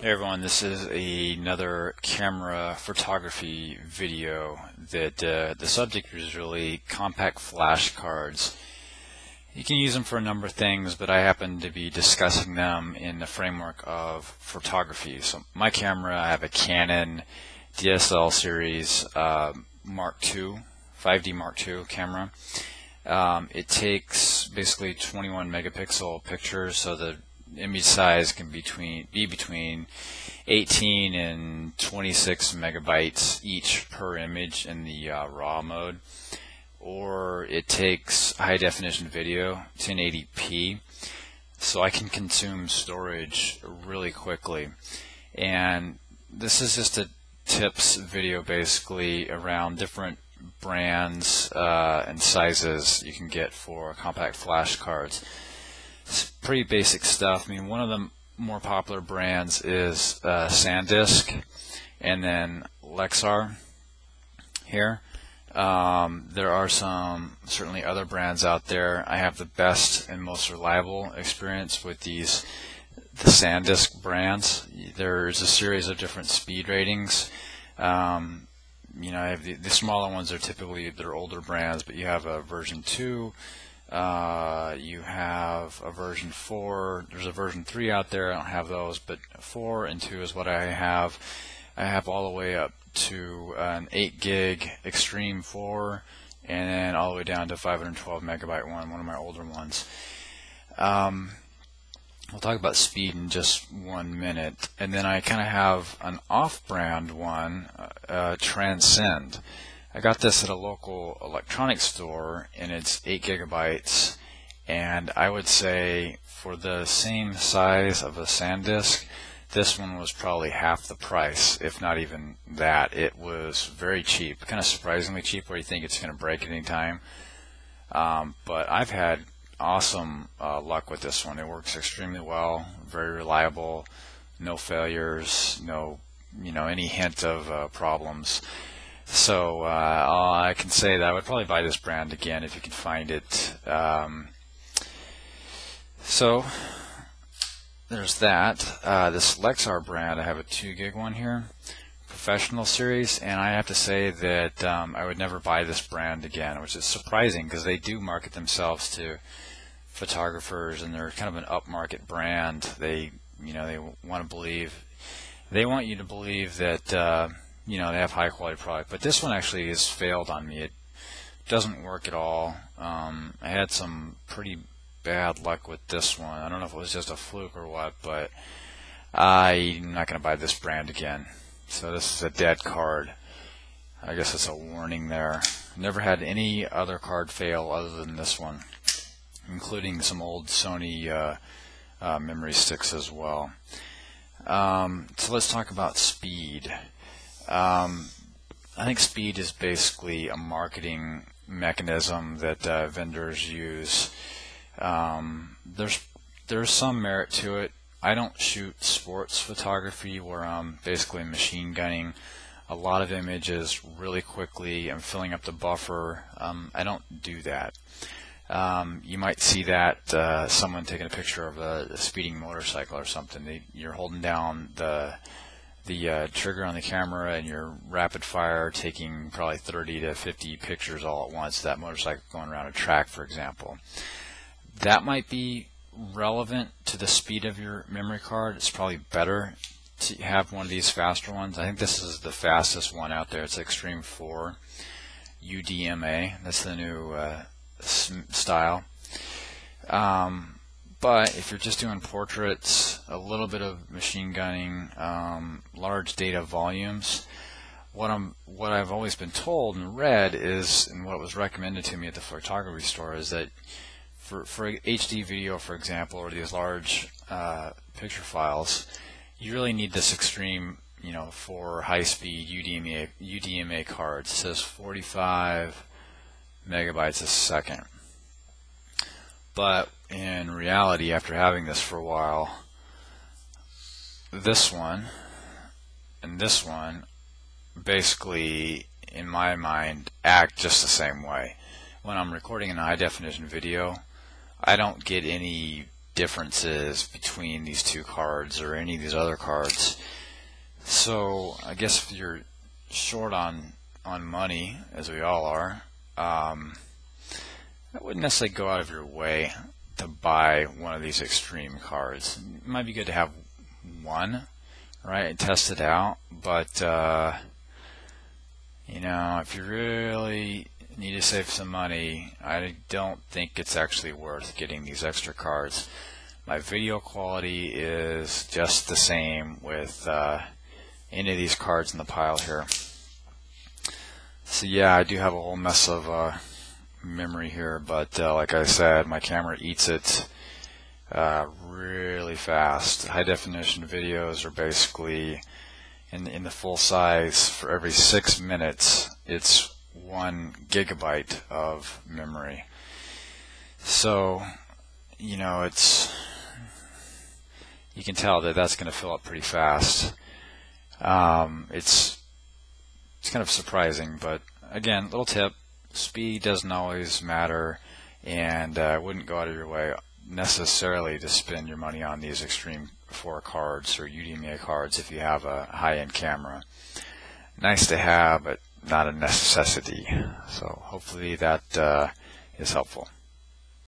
Hey everyone, this is another camera photography video that the subject is really compact flash cards. You can use them for a number of things, but I happen to be discussing them in the framework of photography. So my camera, I have a Canon DSL series Mark II, 5D Mark II camera. It takes basically 21 megapixel pictures, so the image size can be between 18 and 26 megabytes each per image in the RAW mode, or it takes high definition video 1080p, so I can consume storage really quickly. And this is just a tips video basically around different brands and sizes you can get for compact flash cards. It's pretty basic stuff. I mean, one of the more popular brands is SanDisk, and then Lexar here. There are some certainly other brands out there. I have the best and most reliable experience with the SanDisk brands. There's a series of different speed ratings. You know, I have the smaller ones are typically they're older brands, but you have a version 2. You have a version 4, there's a version 3 out there. I don't have those, but 4 and 2 is what I have. I have all the way up to an 8 gig Extreme 4, and then all the way down to 512 megabyte one of my older ones. We'll talk about speed in just 1 minute, and then I kind of have an off-brand one, Transcend. I got this at a local electronics store, and it's 8 gigabytes, and I would say for the same size of a SanDisk, this one was probably half the price, if not even that. It was very cheap, kind of surprisingly cheap, where you think it's going to break at any time. But I've had awesome luck with this one. It works extremely well, very reliable, no failures, no any hint of problems. So I can say that I would probably buy this brand again if you can find it. So there's that. This Lexar brand, I have a 2 gig one here, professional series, and I have to say that I would never buy this brand again, which is surprising because they do market themselves to photographers, and they're kind of an upmarket brand. They want you to believe that they have high quality product, but this one actually has failed on me. It doesn't work at all. I had some pretty bad luck with this one. I don't know if it was just a fluke or what, but I'm not going to buy this brand again. So this is a dead card. I guess it's a warning there. Never had any other card fail other than this one, including some old Sony memory sticks as well. So let's talk about speed. I think speed is basically a marketing mechanism that vendors use. There's some merit to it. I don't shoot sports photography where I'm basically machine gunning a lot of images really quickly. I'm filling up the buffer. I don't do that. You might see that someone taking a picture of a speeding motorcycle or something. You're holding down the trigger on the camera, and you're rapid fire taking probably 30 to 50 pictures all at once. That motorcycle going around a track, for example. That might be relevant to the speed of your memory card. It's probably better to have one of these faster ones. I think this is the fastest one out there. It's Extreme 4 UDMA. That's the new style. But if you're just doing portraits, a little bit of machine gunning, large data volumes, what I've always been told and read is, and what was recommended to me at the photography store, is that for HD video, for example, or these large picture files, you really need this Extreme, for high-speed UDMA cards. It says 45 megabytes a second. But in reality, after having this for a while, this one and this one basically, in my mind, act just the same way. When I'm recording an high definition video, I don't get any difference is between these two cards or any of these other cards. So I guess if you're short on money, as we all are, I wouldn't necessarily go out of your way to buy one of these extreme cards. It might be good to have one, right, and test it out, but you know, if you really need to save some money, I don't think it's actually worth getting these extra cards. My video quality is just the same with any of these cards in the pile here. So yeah, I do have a whole mess of memory here, but like I said, my camera eats it really fast. High definition videos are basically in the full size. For every 6 minutes, it's 1 gigabyte of memory. So, you know, you can tell that that's going to fill up pretty fast. It's kind of surprising, but again, little tip: speed doesn't always matter, and I wouldn't go out of your way necessarily to spend your money on these Extreme 4 cards or Udemy cards if you have a high-end camera. Nice to have, but not a necessity. So hopefully that is helpful.